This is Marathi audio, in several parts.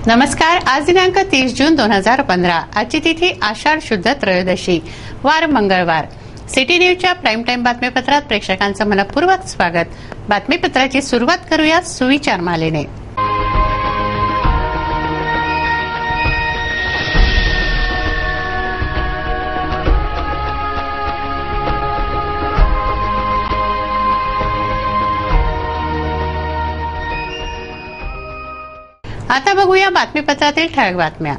नमस्कार. आज दिनांक 30 जून 2015. आजची तिथी आषाढ शुद्ध त्रयोदशी, वार मंगळवार. सिटी न्यूजच्या प्राईम टाइम बातमीपत्रात प्रेक्षकांचं मनपूर्वक स्वागत. बातमीपत्राची सुरुवात करूया सुविचार मालेने. आता बघूया बातमीपत्रातील ठळक बातम्या.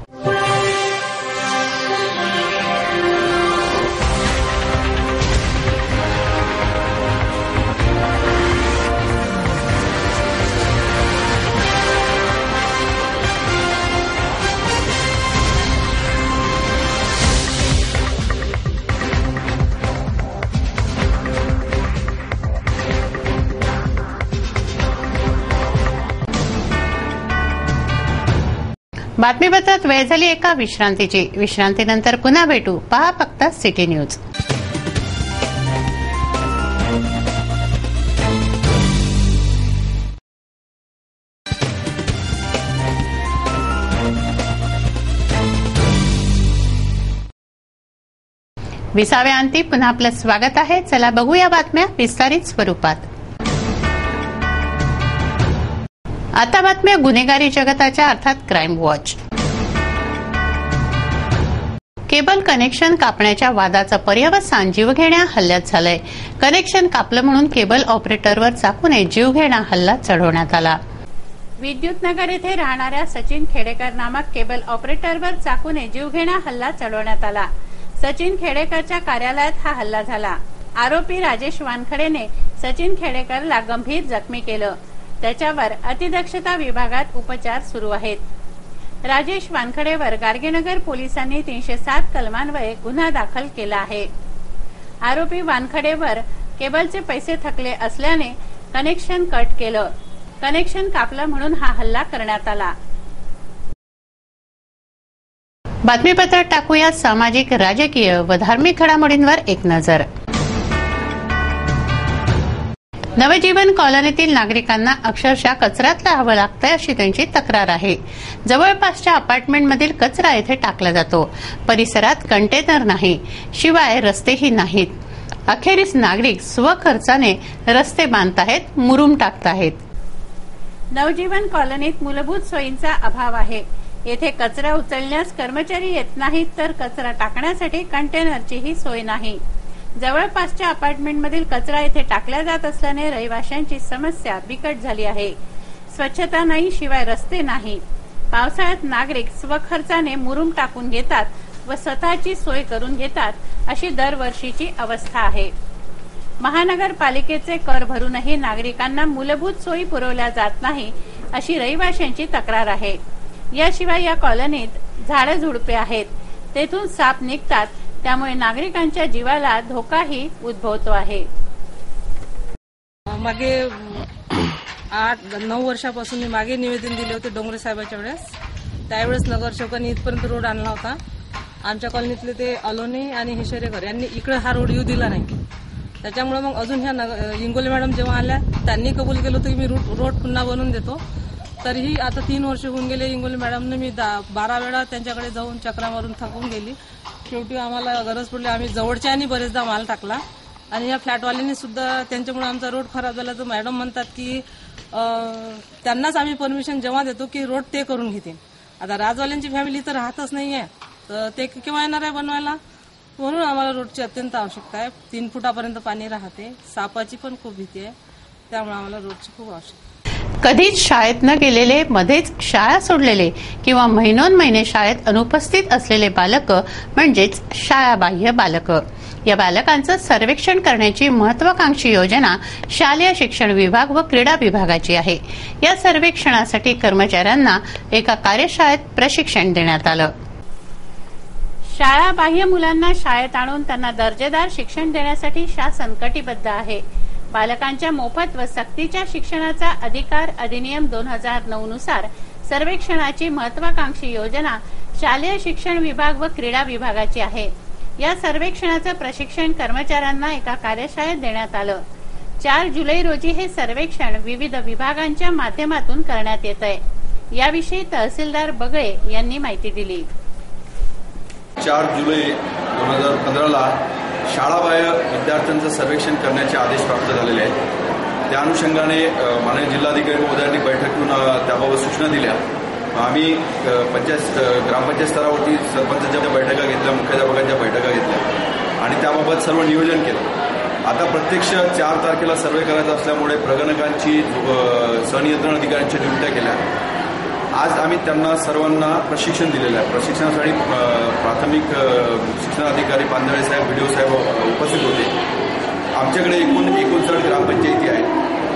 बातमीपत्रात वेळ झाली एका विश्रांतीची. विश्रांतीनंतर पुन्हा भेटू. पहा फक्त सिटी न्यूज. विसाव्यांती पुन्हा आपलं स्वागत आहे. चला बघूया बातम्या विस्तारित स्वरूपात. आता बातम्या गुन्हेगारी जगताच्या, अर्थात क्राईम वॉच. केबल कनेक्शन कापण्याच्या वादाचा पर्यवसान जीवघेण्या हल्ल्यात झालाय. कनेक्शन कापलं म्हणून केबल ऑपरेटरवर चाकूने जीवघेणा हल्ला चढवण्यात आला. विद्युतनगर येथे राहणाऱ्या सचिन खेडेकर नामक केबल ऑपरेटरवर चाकूने जीवघेणा हल्ला चढवण्यात आला. सचिन खेडेकरच्या कार्यालयात हा हल्ला झाला. आरोपी राजेश वानखडेने सचिन खेडेकरला गंभीर जखमी केलं. त्याच्यावर अतिदक्षता विभागात उपचार सुरू आहेत. राजेश वानखडेवर गाडगेनगर पोलिसांनी 307 कलमान्वये गुन्हा दाखल केला आहे. आरोपी वानखडेवर केबलचे पैसे थकले असल्याने कनेक्शन कट केलं. कनेक्शन कापलं म्हणून हा हल्ला करण्यात आला. बातमीपत्रात टाकूया सामाजिक, राजकीय व धार्मिक घडामोडींवर एक नजर. नवजीवन कॉलनीतील नागरिकांना अक्षरशः कचऱ्यात राहावं लागतंय अशी त्यांची तक्रार आहे. जवळपासच्या अपार्टमेंटमधील कचरा येथे टाकला जातो. परिसरात कंटेनर नाही, शिवाय रस्तेही नाहीत. अखेरीस नागरिक स्वखर्चाने रस्ते बांधताहेत, मुरुम टाकताहेत. नवजीवन कॉलनीत मूलभूत सोयींचा अभाव आहे. येथे कचरा उचलण्यास कर्मचारी येत नाहीत, तर कचरा टाकण्यासाठी कंटेनरचीही सोय नाही. जवळपासच्या अपार्टमेंटमधील कचरा येथे टाकला जात असल्याने रहिवाशांची समस्या बिकट झाली आहे. स्वच्छता नाही, शिवाय रस्ते नाही. पावसाळ्यात नागरिक स्वखर्चाने मुरुम टाकून घेतात व स्वतःची सोय करून घेतात, अशी दरवर्षीची अवस्था आहे. महानगरपालिकेचे कर भरूनही नागरिकांना मूलभूत सोयी पुरवल्या जात नाही, अशी रहिवाशांची तक्रार आहे. याशिवाय या कॉलनीत झाडं झुडपे आहेत, तेथून साप निघतात, त्यामुळे नागरिकांच्या जीवाला धोकाही उद्भवतो आहे. मागे 8-9 वर्षापासून मी मागे निवेदन दिले होते डोंगरे साहेबांच्या वेळेस. त्यावेळेस नगरसेवकांनी इथपर्यंत रोड आणला होता. आमच्या कॉलनीतले ते अलोने आणि हिशेरेकर यांनी इकडे हा रोड येऊ दिला नाही. त्याच्यामुळे मग अजून ह्या इंगोले मॅडम जेव्हा आल्या त्यांनी कबूल केलं होतं की मी रोड पुन्हा बनवून देतो. तरीही आता 3 वर्ष होऊन गेले. इंगोले मॅडमने मी 12 वेळा त्यांच्याकडे जाऊन चक्रा मारून थकून गेली. शेवटी आम्हाला गरज पडली, आम्ही जवळच्या आणि बरेचदा माल टाकला. आणि या फ्लॅटवाल्यांनी सुद्धा त्यांच्यामुळे आमचा रोड खराब झाला. तर मॅडम म्हणतात की त्यांनाच आम्ही परमिशन जेव्हा देतो की रोड ते करून घेतील. आता राजवाल्यांची फॅमिली तर राहतच नाहीये, तर ते केव्हा येणार आहे बनवायला. म्हणून आम्हाला रोडची अत्यंत आवश्यकता आहे. 3 फुटापर्यंत पाणी राहते, सापाची पण खूप भीती आहे, त्यामुळे आम्हाला रोडची खूप आवश्यकता आहे. कधीच शाळेत न गेलेले, मध्येच शाळा सोडलेले किंवा महिनोन्महिने शाळेत अनुपस्थित असलेले बालक म्हणजेच शाळाबाह्य बालक. या बालकांचं सर्वेक्षण करण्याची महत्वाकांक्षी योजना शालेय शिक्षण विभाग व क्रीडा विभागाची आहे. या सर्वेक्षणासाठी कर्मचाऱ्यांना एका कार्यशाळेत प्रशिक्षण देण्यात आलं. शाळाबाह्य मुलांना शाळेत आणून त्यांना दर्जेदार शिक्षण देण्यासाठी शासन कटिबद्ध आहे. बालकांच्या मोफत व सक्तीच्या शिक्षणाचा अधिकार अधिनियम 2009 नुसार सर्वेक्षणाची महत्वाकांक्षी योजना शालेय शिक्षण विभाग व क्रीडा विभागाची आहे. या सर्वेक्षणाचं प्रशिक्षण कर्मचाऱ्यांना एका कार्यशाळेत देण्यात आलं. 4 जुलै रोजी हे सर्वेक्षण विविध विभागांच्या माध्यमातून करण्यात येत आहे. याविषयी तहसीलदार बगळे यांनी माहिती दिली. 4 जुलै 2015ला शाळाबाह्य विद्यार्थ्यांचं सर्वेक्षण करण्याचे आदेश प्राप्त झालेले आहेत. त्या अनुषंगाने माननीय जिल्हाधिकारी महोदयांनी बैठकीतून त्याबाबत सूचना दिल्या. आम्ही ग्रामपंचायत स्तरावरती सरपंचांच्या बैठका घेतल्या, मुख्याध्यापकांच्या बैठका घेतल्या आणि त्याबाबत सर्व नियोजन केलं. आता प्रत्यक्ष 4 तारखेला सर्वे करायचा असल्यामुळे प्रगणकांची सहनियंत्रण अधिकाऱ्यांच्या नियुक्त्या केल्या. आज आम्ही त्यांना सर्वांना प्रशिक्षण दिलेलं आहे. प्रशिक्षणासाठी प्राथमिक शिक्षण अधिकारी पांदळे साहेब, व्हिडिओ साहेब उपस्थित होते. आमच्याकडे एकूण 59 ग्रामपंचायती आहेत.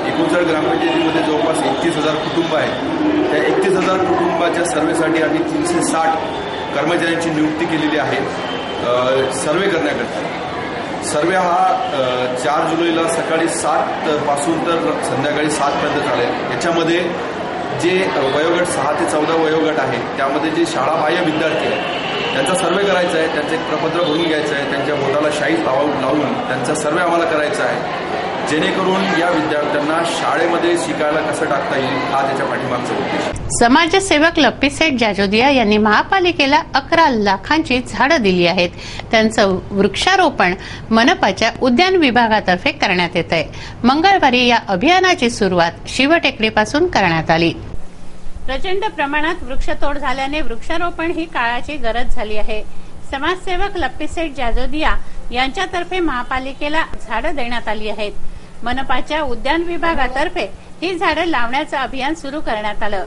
59 ग्रामपंचायतीमध्ये जवळपास 31,000 कुटुंब आहेत. त्या 31,000 कुटुंबाच्या सर्वेसाठी आम्ही 360 कर्मचाऱ्यांची नियुक्ती केलेली आहे सर्वे करण्याकरता. सर्वे हा 4 जुलैला सकाळी 7 पासून तर संध्याकाळी 7 पर्यंत चालेल. याच्यामध्ये जे वयोगट 6 ते 14 वयोगट आहे त्यामध्ये जे शाळाबाह्य विद्यार्थी आहेत त्यांचा सर्वे करायचा आहे. त्यांचं एक प्रपत्र भरून घ्यायचं आहे. त्यांच्या बोटाला शाई लावून त्यांचा सर्वे आम्हाला करायचा आहे, जेणेकरून या विद्यार्थ्यांना शाळेमध्ये शिकायला कसं टाकता येईल हा त्याच्या पाठीमागचा उद्देश. समाजसेवक लप्पीसेठ जाजोदिया यांनी महापालिकेला 11 लाखांची झाडं दिली आहेत. त्यांचं वृक्षारोपण मनपाच्या उद्यान विभागातर्फे करण्यात येत आहे. मंगळवारी या अभियानाची सुरुवात शिवटेकडीपासून करण्यात आली. प्रचंड प्रमाणात वृक्षतोड झाल्याने वृक्षारोपण ही काळाची गरज झाली आहे. समाजसेवक लप्पीसेठ जाजोदिया यांच्यातर्फे महापालिकेला झाडं देण्यात आली आहेत. मनपाच्या उद्यान विभागातर्फे ही झाडं लावण्याचं अभियान सुरू करण्यात आलं.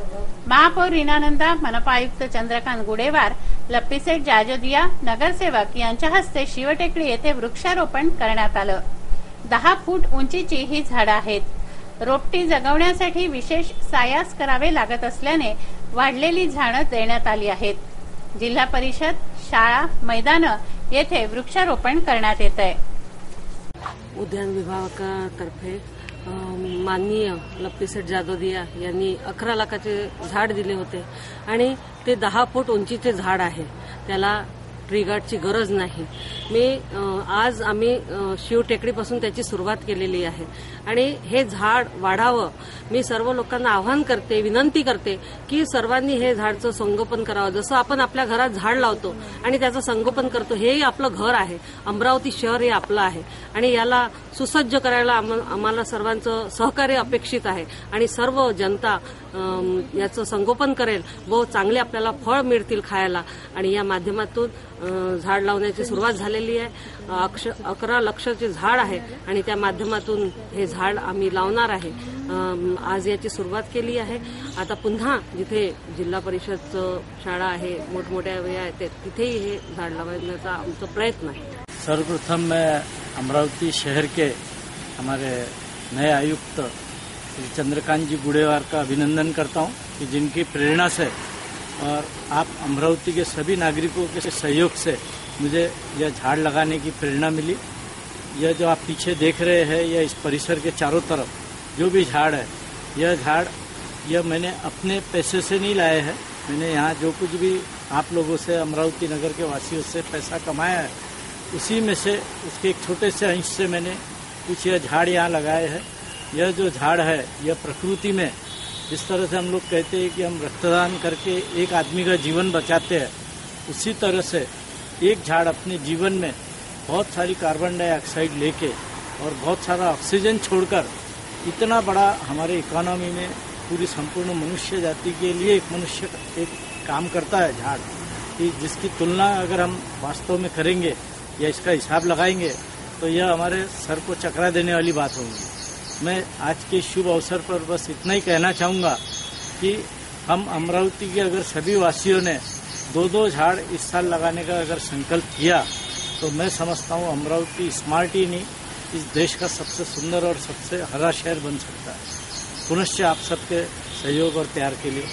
महापौर रीनानंदा, मनपा आयुक्त चंद्रकांत गुडेवार, लप्पीसेठ जाजोदिया, नगरसेवक यांच्या हस्ते शिवटेकडी येथे वृक्षारोपण करण्यात आलं. 10 फूट उंचीची ही झाडं आहेत. रोपटी जगवण्यासाठी विशेष सायास करावे लागत असल्याने वाढलेली झाडं देण्यात आली आहेत. जिल्हा परिषद, शाळा, मैदानं येथे वृक्षारोपण करण्यात येत आहे. उद्यान विभागातर्फे माननीय लप्पीसेठ जाजोदिया यांनी 11 लाखाचे झाड दिले होते आणि ते 10 फूट उंचीचे झाड आहे. त्याला ट्री गार्डची गरज नाही. आज आम्ही शिवटेकडीपासून त्याची सुरुवात केलेली आहे आणि हे झाड वाढावं. मी सर्व लोकांना आवाहन करते, विनंती करते की सर्वांनी हे झाडचं संगोपन करावं. जसं आपण आपल्या घरात झाड लावतो आणि त्याचं संगोपन करतो, हेही आपलं घर आहे. अमरावती शहर हे आपलं आहे आणि याला सुसज्ज करायला आम्हाला सर्वांचं सहकार्य अपेक्षित आहे आणि सर्व जनता याचं संगोपन करेल व चांगले आपल्याला फळ मिळतील खायला. आणि या माध्यमातून झाड लावण्याची सुरुवात झालेली आहे. 11 लाखाचे झाड आहे आणि त्या माध्यमातून हे झाड आम्ही लावणार आहे. आज याची सुरुवात केली आहे. आता पुन्हा जिथे जिल्हा परिषदचं शाळा आहे, मोठमोठ्या वेळा आहेत, तिथेही हे झाड लावण्याचा आमचा प्रयत्न आहे. सर्वप्रथम मैं अमरावती शहर के हमारे नए आयुक्त श्री चंद्रकांत जी गुडेवार का अभिनंदन करता हूं कि जिनकी प्रेरणा से और आप अमरावती के सभी नागरिकों के सहयोग से मुझे यह झाड़ लगाने की प्रेरणा मिली. यह जो आप पीछे देख रहे हैं, यह इस परिसर के चारों तरफ जो भी झाड़ है, यह मैंने अपने पैसे से नहीं लाए हैं. मैंने यहाँ जो कुछ भी आप लोगों से, अमरावती नगर के वासियों से पैसा कमाया है, उसी में से उसके एक छोटे से अंश से मैंने कुछ यह झाड़ यहाँ लगाए हैं. यह जो झाड़ है, यह प्रकृति में जिस तरह से हम लोग कहते हैं कि हम रक्तदान करके एक आदमी का जीवन बचाते हैं, उसी तरह से एक झाड़ अपने जीवन में बहुत सारी कार्बन डाइऑक्साइड लेके और बहुत सारा ऑक्सीजन छोड़कर इतना बड़ा हमारे इकोनॉमी में पूरी संपूर्ण मनुष्य जाति के लिए एक काम करता है झाड़, कि जिसकी तुलना अगर हम वास्तव में करेंगे या इसका हिसाब लगाएंगे तो यह हमारे सर को चकरा देने वाली बात होगी. मैं आज के शुभ अवसर पर बस इतना ही कहना चाहूँगा कि हम अमरावती के अगर सभी वासियों ने 2-2 झाड़ इस साल लगाने का अगर संकल्प किया तो मैं समझता हूँ अमरावती स्मार्ट ही नहीं, इस देश का सबसे सुंदर और सबसे हरा शहर बन सकता है. पुनश्च आप सबके सहयोग और प्यार के लिए.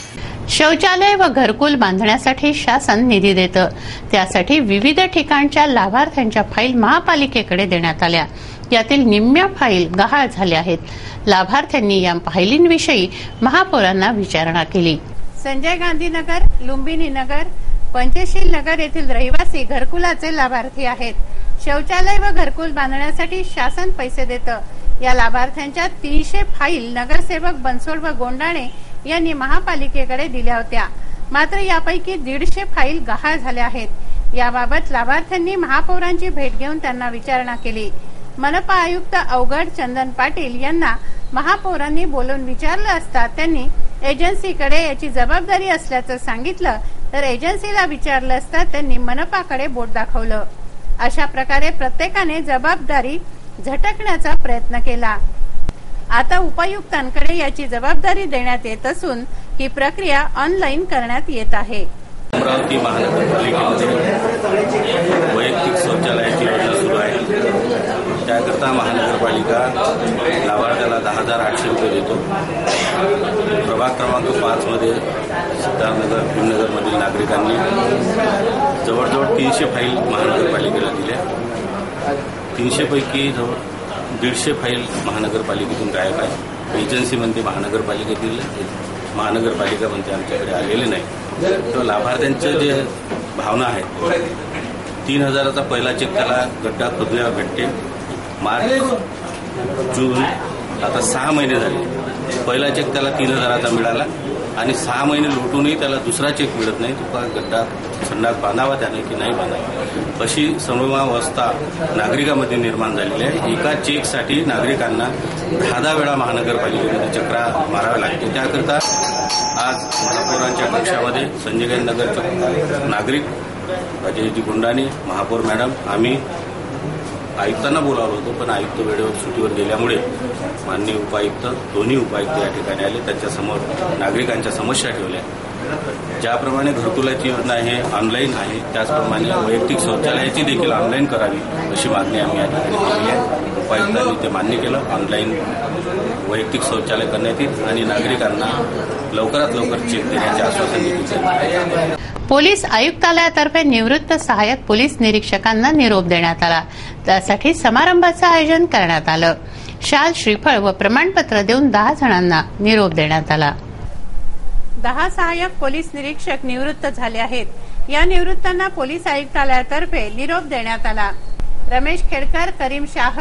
शौचालय व घरकुल बांधण्यासाठी शासन निधी देतं. त्यासाठी विविध ठिकाणच्या लाभार्थ्यांच्या फाईल महापालिकेकडे देण्यात आल्या. यातील निम्म्या फाईल गहाळ झाल्या आहेत. लाभार्थ्यांनी या फाईलींविषयी महापौरांना विचारणा केली. संजय गांधी नगर, लुंबिनी नगर, पंचशील नगर येथील रहिवासी घरकुलाचे लाभार्थी आहेत. शौचालय व घरकुल बांधण्यासाठी शासन पैसे देतं. या लाभार्थ्यांच्या 300 फाईल नगरसेवक बनसोड व गोंडाणे यांनी महापालिकेकडे दिल्या होत्या. मात्र यापैकी 150 फाईल गहाळ झाल्या आहेत. याबाबत लाभार्थ्यांनी महापौरांची भेट घेऊन त्यांना विचारणा केली. मनपा आयुक्त अवघड चंदन पाटील यांना महापौरांनी बोलून विचारलं असता त्यांनी एजन्सीकडे याची जबाबदारी असल्याचं सांगितलं, तर एजन्सीला विचारलं असता त्यांनी मनपाकडे बोट दाखवलं. अशा प्रकारे प्रत्येकाने जबाबदारी झटकण्याचा प्रयत्न केला. आता उपायुक्तांकडे याची जबाबदारी देण्यात येत असून ही प्रक्रिया ऑनलाईन करण्यात येत आहे. अमरावती महानगरपालिकेमध्ये वैयक्तिक शौचालयाची योजना सुरू आहे. त्याकरता महानगरपालिका लाभार्थ्याला 10,800 रुपये देतो. प्रभाग क्रमांक 5 मध्ये सिद्धार्थनगर भीमनगरमधील नागरिकांनी जवळजवळ 300 फाईल महानगरपालिकेला दिल्या. 300 पैकी जवळ 150 फाईल महानगरपालिकेतून गायब आहे. एजन्सी म्हणते महानगरपालिकेतील, महानगरपालिका म्हणते आमच्याकडे आलेले नाही. तर लाभार्थ्यांचं जे भावना आहे, 3,000चा पहिला चेक त्याला गड्डा खोदल्यावर भेटते. मार्च जून आता 6 महिने झाले. पहिला चेक त्याला 3,000चा मिळाला आणि 6 महिने लुटूनही त्याला दुसरा चेक मिळत नाही. तो गड्डा संडास बांधावा त्याने की नाही बांधावा, अशी समस्या नागरिकांमध्ये निर्माण झालेली आहे. एका चेकसाठी नागरिकांना 10 वेळा महानगरपालिकेमध्ये चक्रा माराव्या लागते. त्याकरता आज महापौरांच्या कक्षामध्ये संजय गांधी नगरचे नागरिक अजयजी गुंडाने, महापौर मॅडम, आम्ही आयुक्तांना बोलावलं होतं, पण आयुक्त वेळेवर सुट्टीवर गेल्यामुळे माननीय उपायुक्त, दोन्ही उपायुक्त या ठिकाणी आले. त्यांच्यासमोर नागरिकांच्या समस्या ठेवल्या. ज्याप्रमाणे घरकुलाची योजना हे ऑनलाईन आहे, त्याचप्रमाणे वैयक्तिक शौचालयाची देखील ऑनलाईन करावी अशी मागणी आम्ही या ठिकाणी केली आहे. उपायुक्तांनी ते मान्य केलं. ऑनलाईन वैयक्तिक शौचालय करण्यात येईल आणि नागरिकांना लवकरात लवकर चेक देण्याचे आश्वासन दिले. पोलीस आयुक्तालयातर्फे निवृत्त सहाय्यक पोलीस निरीक्षकांना निरोप देण्यात आला. त्यासाठी समारंभाचं आयोजन करण्यात आलं. शाल, श्रीफळ व प्रमाणपत्र देऊन 10 जणांना निरोप देण्यात आला. 10 सहाय्यक पोलीस निरीक्षक निवृत्त झाले आहेत. या निवृत्तांना पोलीस आयुक्तालयातर्फे निरोप देण्यात आला. रमेश खेडकर, करीम शाह,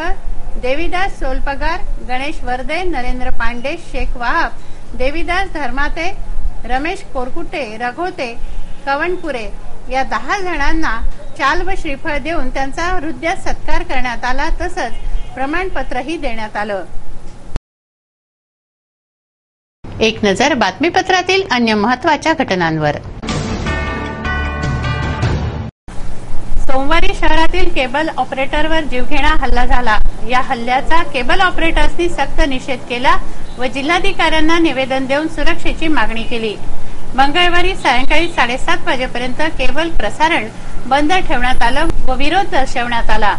देवीदास सोलपगार, गणेश वर्दे, नरेंद्र पांडे, शेख वाहब, देवीदास धर्माते, रमेश कोरकुटे, रघोते, कवणपुरे या 10 जणांना शाल व श्रीफळ देऊन त्यांचा हृदय सत्कार करण्यात आला. तसंच प्रमाणपत्रही देण्यात आलं. एक नजर बातमीपत्रातील अन्य महत्त्वाच्या घटनांवर. सोमवारी शहरातील केबल ऑपरेटरवर जीवघेणा हल्ला झाला. या हल्ल्याचा केबल ऑपरेटर्सनी सक्त निषेध केला व जिल्हाधिकाऱ्यांना निवेदन देऊन सुरक्षेची मागणी केली. मंगळवारी सायंकाळी 7:30 वाजेपर्यंत केबल प्रसारण बंद ठेवण्यात आलं व विरोध दर्शवण्यात आला.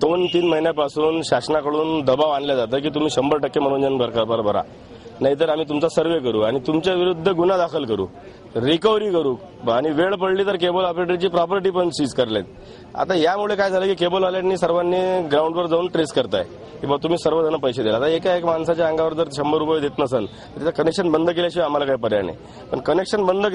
2-3 महिन्यापासून शासनाकडून दबाव आणला जातं की तुम्ही 100% मनोरंजन भरा, नाहीतर आम्ही तुमचा सर्व्हे करू आणि तुमच्या विरुद्ध गुन्हा दाखल करू, रिकव्हरी करू आणि वेळ पडली तर केबल ऑपरेटरची प्रॉपर्टी पण सीज करलेत. आता यामुळे काय झालं की केबलवाल्यांनी सर्वांनी ग्राउंडवर जाऊन ट्रेस करताय की बा तुम्ही सर्वजण पैसे द्याल. आता एका एक माणसाच्या अंगावर जर 100 रुपये देत नसेल तर त्याचं कनेक्शन बंद केल्याशिवाय आम्हाला काही पर्याय नाही. पण कनेक्शन बंद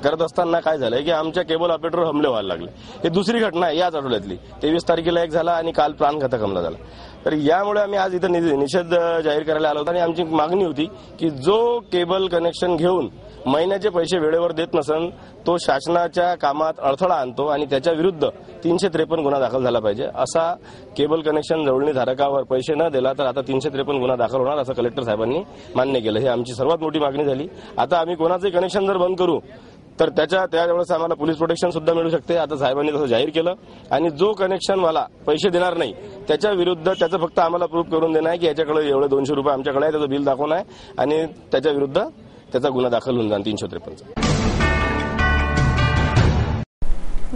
करत असताना काय झालंय की आमच्या केबल ऑपरेटरवर हमले व्हायला लागले. ही दुसरी घटना आहे याच आठवड्यातली. 23 तारखेला एक झाला आणि काल प्राणघातक हमला झाला. तर यामुळे आम्ही आज इथं निषेध जाहीर करायला आलो होतो आणि आमची मागणी होती की जो केबल कनेक्शन घेऊन महिन्याचे पैसे वेळेवर देत नसेल तो शासनाच्या कामात अडथळा आणतो आणि त्याच्या विरुद्ध 353 गुन्हा दाखल झाला पाहिजे. असा केबल कनेक्शन जोडणी धारकावर पैसे न दिला तर आता 353 गुन्हा दाखल होणार असं कलेक्टर साहेबांनी मान्य केलं. ही आमची सर्वात मोठी मागणी झाली. आता आम्ही कोणाचंही कनेक्शन जर बंद करू तर त्यावेळेस आम्हाला पोलीस प्रोटेक्शन सुद्धा मिळू शकते. आता साहेबांनी तसं जाहीर केलं आणि जो कनेक्शनवाला पैसे देणार नाही त्याच्या विरुद्ध त्याचं फक्त आम्हाला प्रूफ करून देणं आहे की याच्याकडे एवढे 200 रुपये आमच्याकडे आहे, त्याचं बिल दाखवणं आहे आणि त्याच्या विरुद्ध त्याचा गुन्हा दाखल होऊन जाईल 353.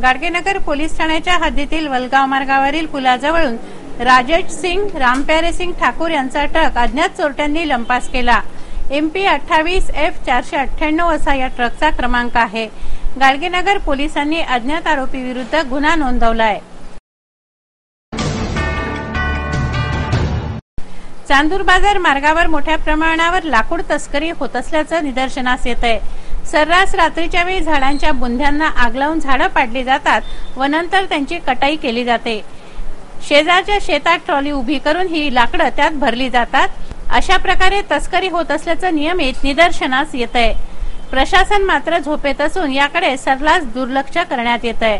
गाडगेनगर पोलीस ठाण्याच्या हद्दीतील वलगाव मार्गावरील पुलाजवळून राजेश सिंग, रामप्यारे सिंग ठाकूर यांचा ट्रक अज्ञात चोरट्यांनी लंपास केला. MP 28F498 असा या ट्रकचा क्रमांक आहे. गाडगेनगर पोलिसांनी अज्ञात आरोपी विरुद्ध गुन्हा नोंदवलाय. चांदूर बाजार मार्गावर मोठ्या प्रमाणावर लाकूड तस्करी होत असल्याचं निदर्शनास येत आहे. सर्रास रात्रीच्या वेळी झाडांच्या बुंध्यांना आग लावून झाडं पाडली जातात व नंतर त्यांची कटाई केली जाते. शेजारच्या शेतात ट्रॉली उभी करून ही लाकडं त्यात भरली जातात अशा प्रकारे तस्करी होत असल्याचं नियमित निदर्शनास येत आहे. प्रशासन मात्र झोपेत असून याकडे सर्रास दुर्लक्ष करण्यात येत आहे.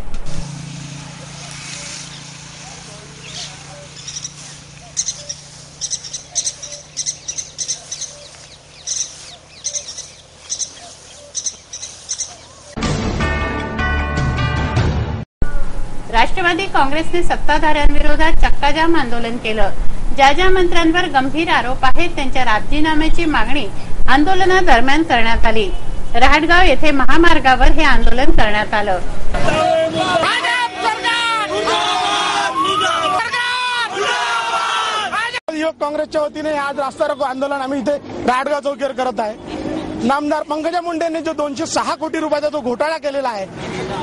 राष्ट्रवादी काँग्रेसने सत्ताधाऱ्यांविरोधात चक्काजाम आंदोलन केलं. ज्या मंत्र्यांवर गंभीर आरोप आहेत त्यांच्या राजीनाम्याची मागणी आंदोलनादरम्यान करण्यात आली. रहाटगाव येथे महामार्गावर हे आंदोलन करण्यात आलं. युवक काँग्रेसच्या वतीने आज रास्ता रोको आंदोलन आम्ही इथे रहाटगाव चौकीवर करत आहे. नामदार पंकजा मुंडेंनी जो 206 कोटी रुपयाचा जो घोटाळा केलेला आहे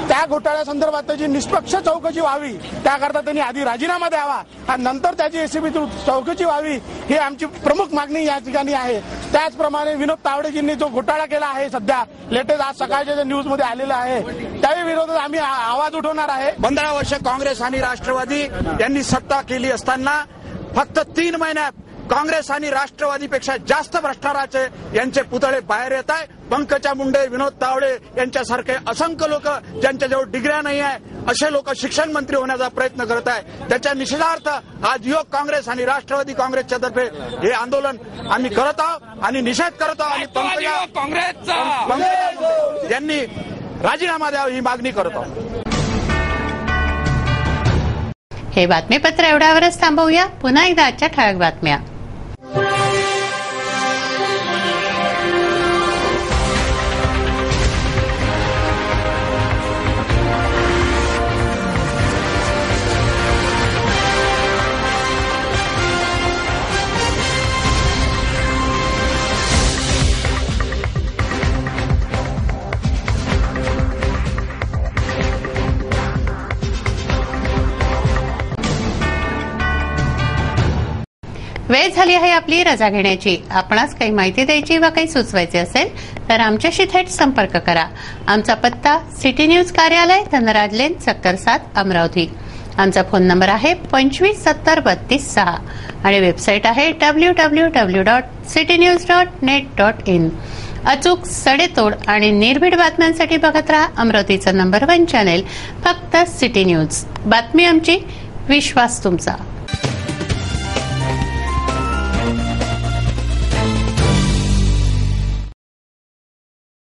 त्या घोटाळ्यासंदर्भात त्याची निष्पक्ष चौकशी व्हावी, त्याकरता त्यांनी आधी राजीनामा द्यावा आणि नंतर त्याची एसीबी चौकशी व्हावी ही आमची प्रमुख मागणी या ठिकाणी आहे. त्याचप्रमाणे विनोद तावडेजींनी जो घोटाळा केला आहे सध्या लेटेस्ट आज सकाळच्या जे न्यूज मध्ये आलेला आहे त्याही विरोधात आम्ही आवाज उठवणार आहे. 15 वर्ष काँग्रेस आणि राष्ट्रवादी यांनी सत्ता केली असताना फक्त 3 महिन्यात काँग्रेस आणि राष्ट्रवादीपेक्षा जास्त भ्रष्टाचाराचे यांचे पुतळे बाहेर येत आहे. पंकजा मुंडे, विनोद तावडे यांच्यासारखे असंख्य लोक ज्यांच्याजवळ डिग्र्या नाही आहे असे लोक शिक्षण मंत्री होण्याचा प्रयत्न करत आहे. त्याच्या निषेधार्थ आज युवक काँग्रेस आणि राष्ट्रवादी काँग्रेसच्या तर्फे हे आंदोलन आम्ही करत आहोत आणि निषेध करत आहोत आणि पंकजा यांनी राजीनामा द्यावा ही मागणी करत आहोत. हे बातमीपत्र एवढ्यावरच थांबवूया. पुन्हा एकदा आजच्या ठळक बातम्या. वेळ झाली आहे आपली रजा घेण्याची. आपणास काही माहिती द्यायची वा काही सुचवायचे असेल तर आमच्याशी थेट संपर्क करा. आमचा पत्ता सिटी न्यूज कार्यालय, धनराज लेन, सेक्टर 7, अमरावती. आमचा फोन नंबर आहे 25703236 आणि वेबसाईट आहे www.citynews.net.in. अचूक, सडेतोड आणि निर्भीड बातम्यांसाठी बघत राहा अमरावतीचं नंबर 1 चॅनेल, फक्त सिटी न्यूज. बातमी आमची, विश्वास तुमचा.